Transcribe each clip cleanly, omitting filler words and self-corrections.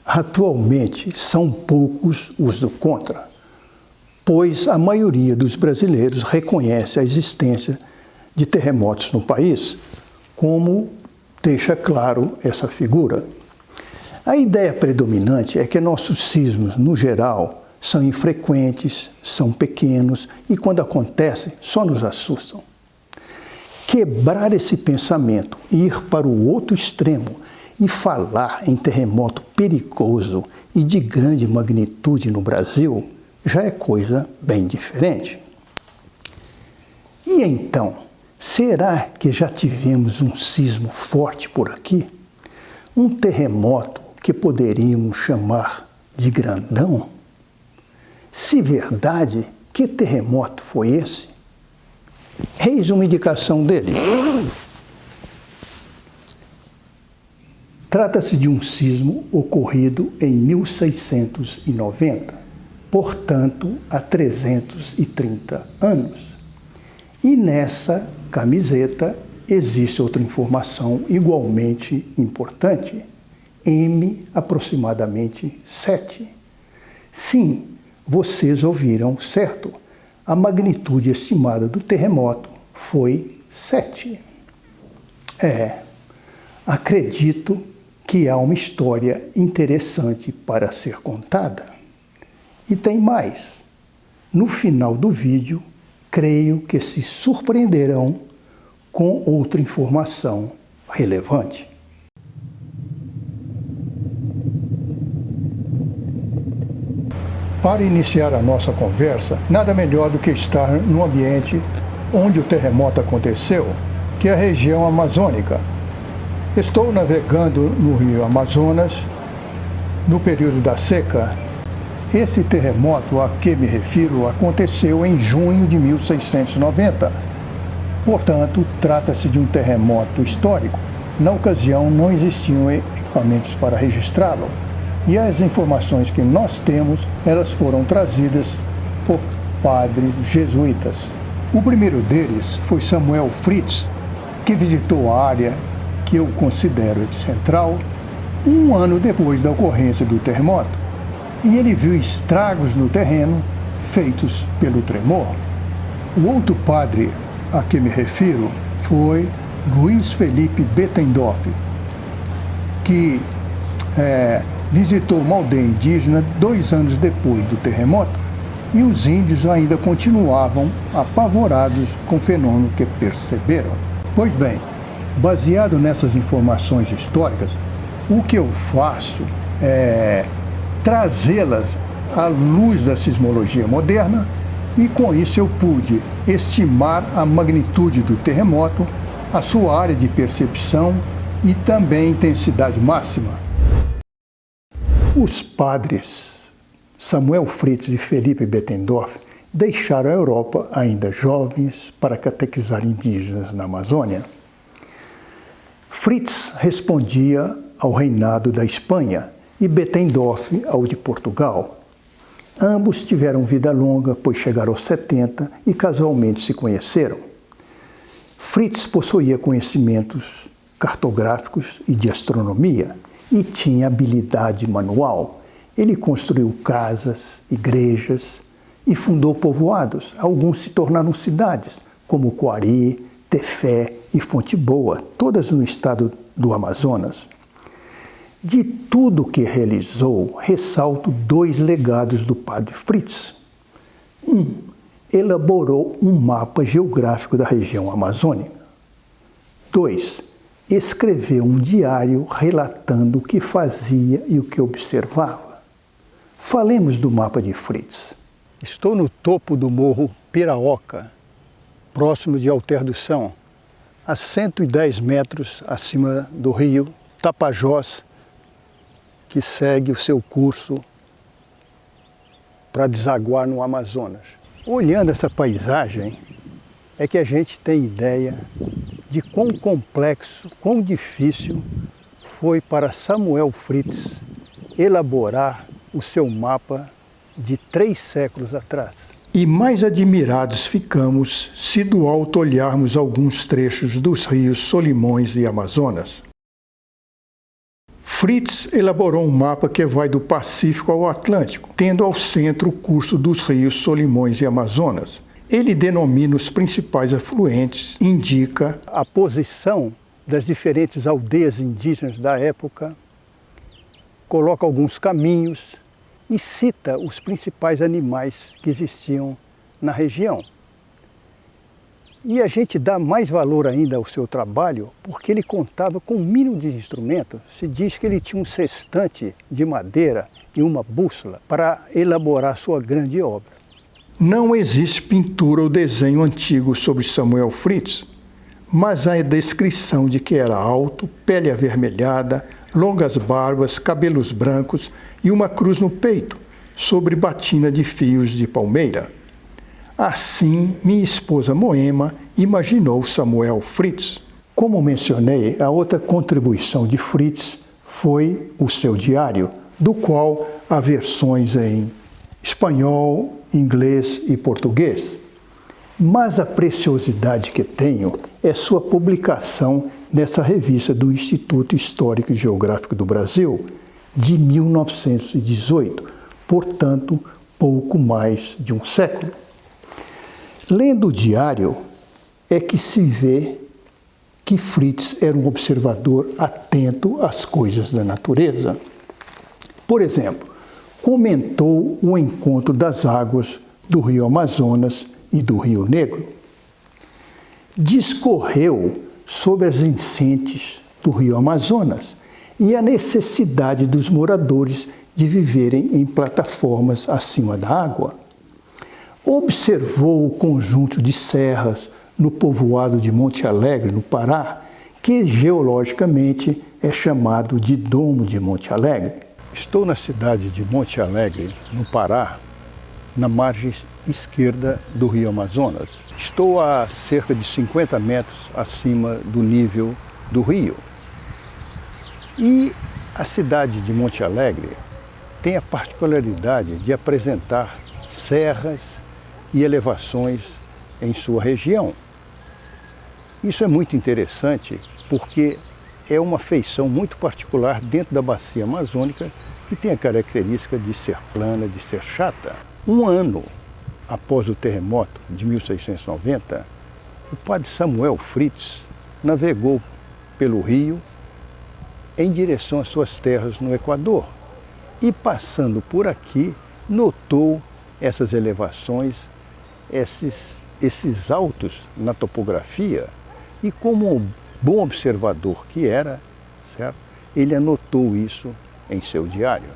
Atualmente são poucos os do contra, pois a maioria dos brasileiros reconhece a existência de terremotos no país, como deixa claro essa figura. A ideia predominante é que nossos sismos, no geral, são infrequentes, são pequenos e, quando acontecem, só nos assustam. Quebrar esse pensamento e ir para o outro extremo e falar em terremoto perigoso e de grande magnitude no Brasil já é coisa bem diferente. E então, será que já tivemos um sismo forte por aqui? Um terremoto que poderíamos chamar de grandão? Se verdade, que terremoto foi esse? Eis uma indicação dele. Trata-se de um sismo ocorrido em 1690, portanto, há 330 anos. E nessa camiseta existe outra informação igualmente importante, M aproximadamente 7. Sim, vocês ouviram certo. A magnitude estimada do terremoto foi 7. Acredito que há uma história interessante para ser contada. E tem mais. No final do vídeo, creio que se surpreenderão com outra informação relevante. Para iniciar a nossa conversa, nada melhor do que estar no ambiente onde o terremoto aconteceu, que é a região amazônica. Estou navegando no rio Amazonas, no período da seca. Esse terremoto a que me refiro aconteceu em junho de 1690. Portanto, trata-se de um terremoto histórico. Na ocasião, não existiam equipamentos para registrá-lo. E as informações que nós temos, elas foram trazidas por padres jesuítas. O primeiro deles foi Samuel Fritz, que visitou a área que eu considero epicentral, um ano depois da ocorrência do terremoto. E ele viu estragos no terreno feitos pelo tremor. O outro padre a que me refiro foi Luiz Felipe Bettendorf, que visitou uma aldeia indígena 2 anos depois do terremoto, e os índios ainda continuavam apavorados com o fenômeno que perceberam. Pois bem, baseado nessas informações históricas, o que eu faço é trazê-las à luz da sismologia moderna, e com isso eu pude estimar a magnitude do terremoto, a sua área de percepção e também a intensidade máxima. Os padres Samuel Fritz e Felipe Bettendorf deixaram a Europa ainda jovens para catequizar indígenas na Amazônia. Fritz respondia ao reinado da Espanha e Bettendorf ao de Portugal. Ambos tiveram vida longa, pois chegaram aos 70 e casualmente se conheceram. Fritz possuía conhecimentos cartográficos e de astronomia e tinha habilidade manual. Ele construiu casas, igrejas e fundou povoados. Alguns se tornaram cidades, como Coari, Tefé e Fonte Boa, todas no estado do Amazonas. De tudo que realizou, ressalto 2 legados do padre Fritz. Elaborou um mapa geográfico da região amazônica. 2. Escreveu um diário relatando o que fazia e o que observava. Falemos do mapa de Fritz. Estou no topo do morro Piraoca, próximo de Alter do São, a 110 metros acima do rio Tapajós, que segue o seu curso para desaguar no Amazonas. Olhando essa paisagem, é que a gente tem ideia de quão complexo, quão difícil foi para Samuel Fritz elaborar o seu mapa de 3 séculos atrás. E mais admirados ficamos se do alto olharmos alguns trechos dos rios Solimões e Amazonas. Fritz elaborou um mapa que vai do Pacífico ao Atlântico, tendo ao centro o curso dos rios Solimões e Amazonas. Ele denomina os principais afluentes, indica a posição das diferentes aldeias indígenas da época, coloca alguns caminhos e cita os principais animais que existiam na região. E a gente dá mais valor ainda ao seu trabalho porque ele contava com um mínimo de instrumento. Se diz que ele tinha um sextante de madeira e uma bússola para elaborar sua grande obra. Não existe pintura ou desenho antigo sobre Samuel Fritz, mas há a descrição de que era alto, pele avermelhada, longas barbas, cabelos brancos e uma cruz no peito, sobre batina de fios de palmeira. Assim, minha esposa Moema imaginou Samuel Fritz. Como mencionei, a outra contribuição de Fritz foi o seu diário, do qual há versões em espanhol, inglês e português. Mas a preciosidade que tenho é sua publicação nessa revista do Instituto Histórico e Geográfico do Brasil, de 1918, portanto, pouco mais de um século. Lendo o diário, é que se vê que Fritz era um observador atento às coisas da natureza. Por exemplo, comentou o encontro das águas do rio Amazonas e do Rio Negro. Discorreu sobre as enchentes do rio Amazonas e a necessidade dos moradores de viverem em plataformas acima da água. Observou o conjunto de serras no povoado de Monte Alegre, no Pará, que geologicamente é chamado de Domo de Monte Alegre. Estou na cidade de Monte Alegre, no Pará, na margem esquerda do rio Amazonas. Estou a cerca de 50 metros acima do nível do rio. E a cidade de Monte Alegre tem a particularidade de apresentar serras e elevações em sua região. Isso é muito interessante porque é uma feição muito particular dentro da bacia amazônica que tem a característica de ser plana, de ser chata. Um ano após o terremoto de 1690, o padre Samuel Fritz navegou pelo rio em direção às suas terras no Equador e, passando por aqui, notou essas elevações, esses altos na topografia e, como um bom observador que era, certo? Ele anotou isso em seu diário.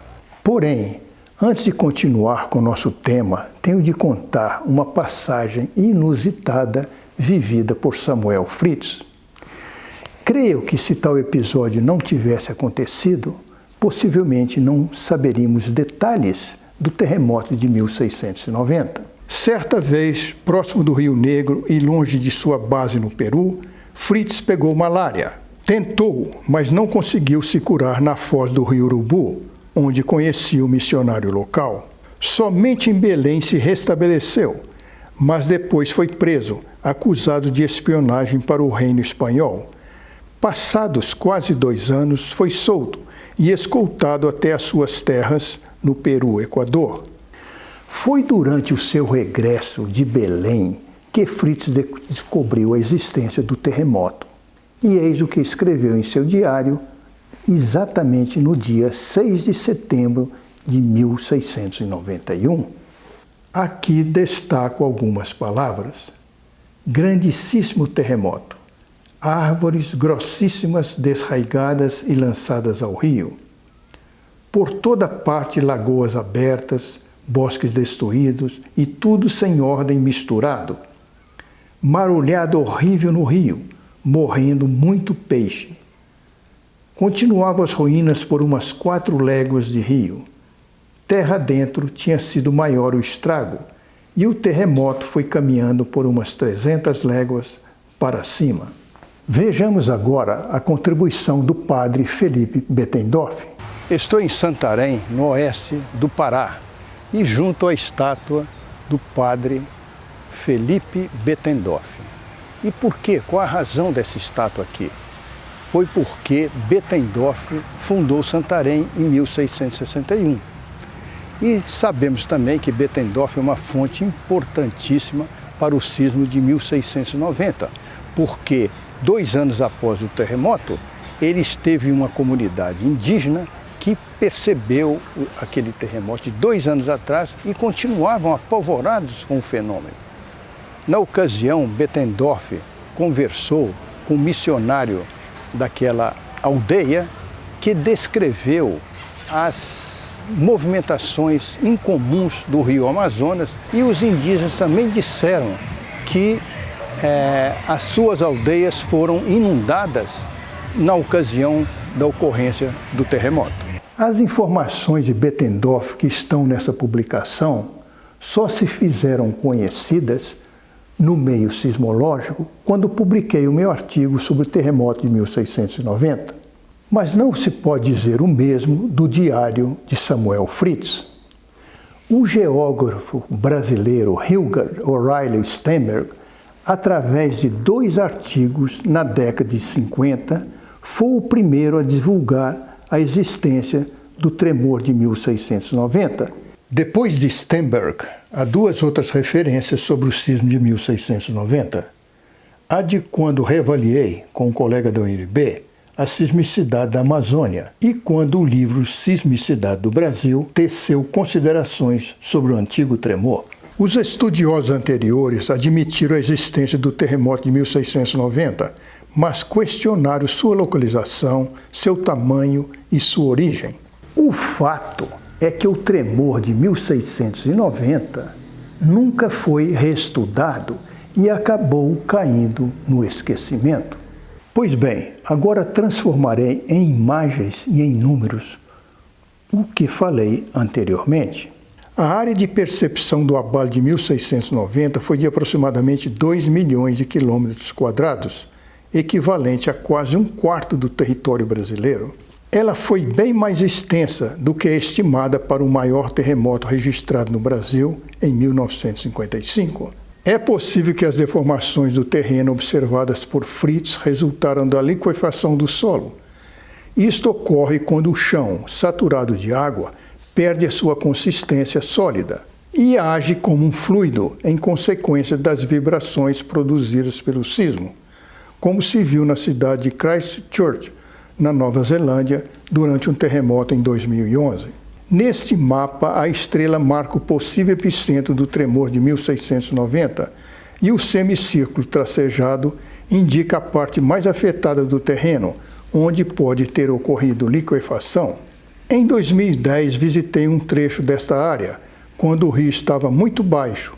Porém, antes de continuar com o nosso tema, tenho de contar uma passagem inusitada vivida por Samuel Fritz. Creio que se tal episódio não tivesse acontecido, possivelmente não saberíamos detalhes do terremoto de 1690. Certa vez, próximo do Rio Negro e longe de sua base no Peru, Fritz pegou malária. Tentou, mas não conseguiu se curar na foz do Rio Urubu, onde conhecia o missionário local. Somente em Belém se restabeleceu, mas depois foi preso, acusado de espionagem para o reino espanhol. Passados quase 2 anos, foi solto e escoltado até as suas terras no Peru, Equador. Foi durante o seu regresso de Belém que Fritz descobriu a existência do terremoto. E eis o que escreveu em seu diário, exatamente no dia 6 de setembro de 1691. Aqui destaco algumas palavras. Grandíssimo terremoto. Árvores grossíssimas desraigadas e lançadas ao rio. Por toda parte lagoas abertas, bosques destruídos e tudo sem ordem misturado. Marulhado horrível no rio, morrendo muito peixe. Continuavam as ruínas por umas 4 léguas de rio. Terra dentro tinha sido maior o estrago, e o terremoto foi caminhando por umas 300 léguas para cima. Vejamos agora a contribuição do padre Felipe Bettendorf. Estou em Santarém, no oeste do Pará, e junto à estátua do padre Felipe Bettendorf. E por quê? Qual a razão dessa estátua aqui? foi porque Bettendorf fundou Santarém em 1661. E sabemos também que Bettendorf é uma fonte importantíssima para o sismo de 1690, porque 2 anos após o terremoto, ele esteve em uma comunidade indígena que percebeu aquele terremoto de 2 anos atrás e continuavam apavorados com o fenômeno. Na ocasião, Bettendorf conversou com um missionário daquela aldeia que descreveu as movimentações incomuns do rio Amazonas, e os indígenas também disseram que as suas aldeias foram inundadas na ocasião da ocorrência do terremoto. As informações de Bettendorf que estão nessa publicação só se fizeram conhecidas no meio sismológico quando publiquei o meu artigo sobre o terremoto de 1690. Mas não se pode dizer o mesmo do diário de Samuel Fritz. O geógrafo brasileiro Hilgard O'Reilly Stenberg, através de 2 artigos na década de 50, foi o primeiro a divulgar a existência do tremor de 1690. Depois de Stenberg, há 2 outras referências sobre o sismo de 1690. A de quando reavaliei com um colega da UNB a sismicidade da Amazônia e quando o livro Sismicidade do Brasil teceu considerações sobre o antigo tremor. Os estudiosos anteriores admitiram a existência do terremoto de 1690, mas questionaram sua localização, seu tamanho e sua origem. O fato é que o tremor de 1690 nunca foi reestudado e acabou caindo no esquecimento. Pois bem, agora transformarei em imagens e em números o que falei anteriormente. A área de percepção do abalo de 1690 foi de aproximadamente 2 milhões de quilômetros quadrados, equivalente a quase 1/4 do território brasileiro. Ela foi bem mais extensa do que a estimada para o maior terremoto registrado no Brasil em 1955. É possível que as deformações do terreno observadas por Fritz resultaram da liquefação do solo. Isto ocorre quando o chão, saturado de água, perde a sua consistência sólida e age como um fluido em consequência das vibrações produzidas pelo sismo, como se viu na cidade de Christchurch, na Nova Zelândia, durante um terremoto em 2011. Neste mapa, a estrela marca o possível epicentro do tremor de 1690 e o semicírculo tracejado indica a parte mais afetada do terreno, onde pode ter ocorrido liquefação. Em 2010, visitei um trecho desta área, quando o rio estava muito baixo,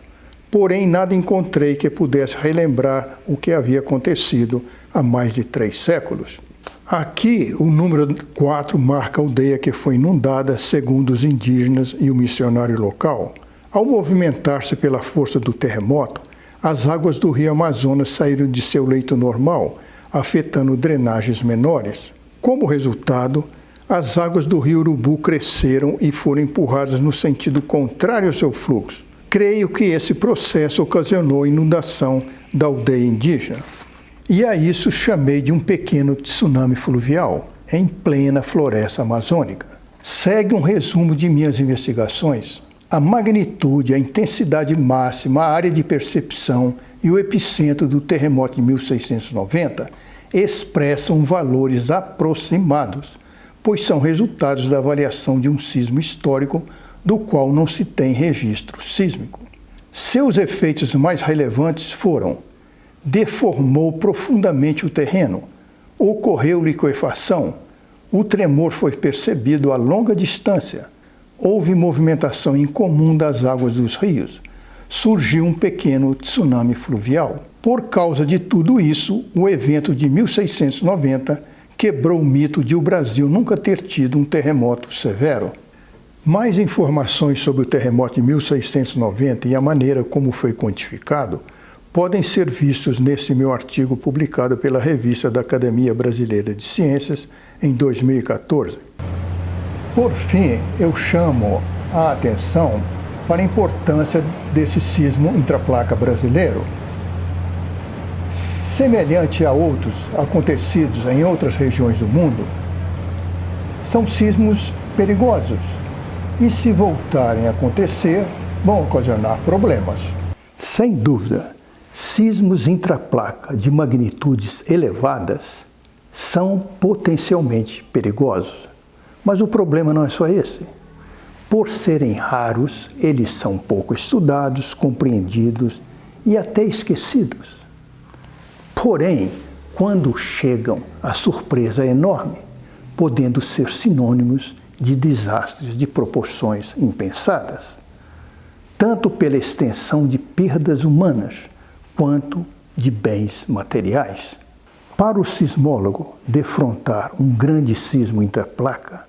porém nada encontrei que pudesse relembrar o que havia acontecido há mais de 3 séculos. Aqui, o número 4 marca a aldeia que foi inundada, segundo os indígenas e o missionário local. Ao movimentar-se pela força do terremoto, as águas do rio Amazonas saíram de seu leito normal, afetando drenagens menores. Como resultado, as águas do rio Urubu cresceram e foram empurradas no sentido contrário ao seu fluxo. Creio que esse processo ocasionou a inundação da aldeia indígena. E a isso chamei de um pequeno tsunami fluvial, em plena floresta amazônica. Segue um resumo de minhas investigações. A magnitude, a intensidade máxima, a área de percepção e o epicentro do terremoto de 1690 expressam valores aproximados, pois são resultados da avaliação de um sismo histórico do qual não se tem registro sísmico. Seus efeitos mais relevantes foram: deformou profundamente o terreno, ocorreu liquefação, o tremor foi percebido a longa distância, houve movimentação incomum das águas dos rios, surgiu um pequeno tsunami fluvial. Por causa de tudo isso, o evento de 1690 quebrou o mito de o Brasil nunca ter tido um terremoto severo. Mais informações sobre o terremoto de 1690 e a maneira como foi quantificado podem ser vistos nesse meu artigo publicado pela Revista da Academia Brasileira de Ciências em 2014. Por fim, eu chamo a atenção para a importância desse sismo intraplaca brasileiro. semelhante a outros acontecidos em outras regiões do mundo, são sismos perigosos e, se voltarem a acontecer, vão ocasionar problemas. Sem dúvida, sismos intraplaca de magnitudes elevadas são potencialmente perigosos. Mas o problema não é só esse. Por serem raros, eles são pouco estudados, compreendidos e até esquecidos. Porém, quando chegam, a surpresa é enorme, podendo ser sinônimos de desastres de proporções impensadas, tanto pela extensão de perdas humanas, quanto de bens materiais. Para o sismólogo, defrontar um grande sismo intraplaca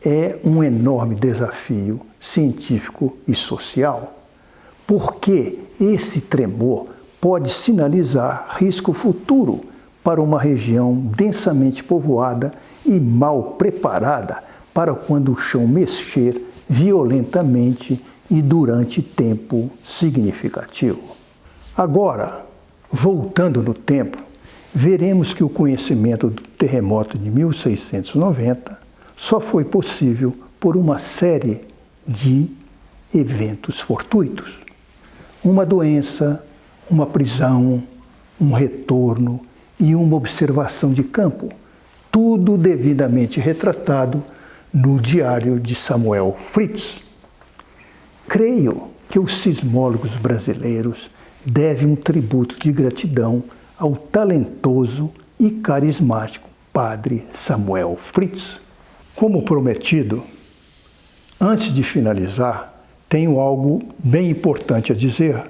é um enorme desafio científico e social, porque esse tremor pode sinalizar risco futuro para uma região densamente povoada e mal preparada para quando o chão mexer violentamente e durante tempo significativo. Agora, voltando no tempo, veremos que o conhecimento do terremoto de 1690 só foi possível por uma série de eventos fortuitos. Uma doença, uma prisão, um retorno e uma observação de campo, tudo devidamente retratado no Diário de Samuel Fritz. Creio que os sismólogos brasileiros devem um tributo de gratidão ao talentoso e carismático Padre Samuel Fritz. Como prometido, antes de finalizar, tenho algo bem importante a dizer.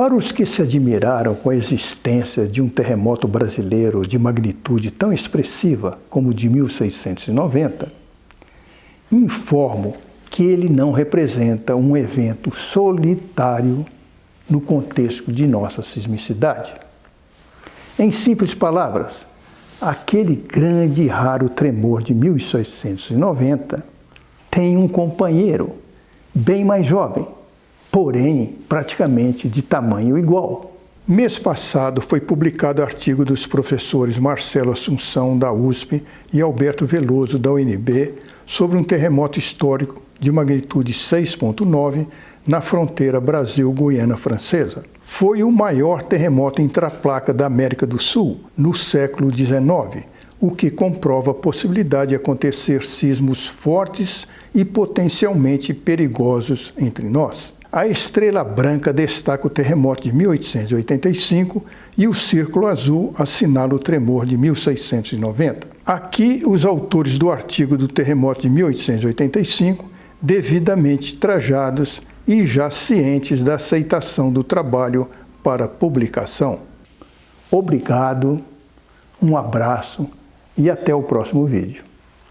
Para os que se admiraram com a existência de um terremoto brasileiro de magnitude tão expressiva como o de 1690, informo que ele não representa um evento solitário no contexto de nossa sismicidade. Em simples palavras, aquele grande e raro tremor de 1690 tem um companheiro bem mais jovem, porém praticamente de tamanho igual. Mês passado foi publicado artigo dos professores Marcelo Assunção, da USP, e Alberto Veloso, da UNB, sobre um terremoto histórico de magnitude 6,9 na fronteira Brasil-Guiana Francesa. Foi o maior terremoto intraplaca da América do Sul no século XIX, o que comprova a possibilidade de acontecer sismos fortes e potencialmente perigosos entre nós. A estrela branca destaca o terremoto de 1885 e o círculo azul assinala o tremor de 1690. Aqui, os autores do artigo do terremoto de 1885, devidamente trajados e já cientes da aceitação do trabalho para publicação. Obrigado, um abraço e até o próximo vídeo.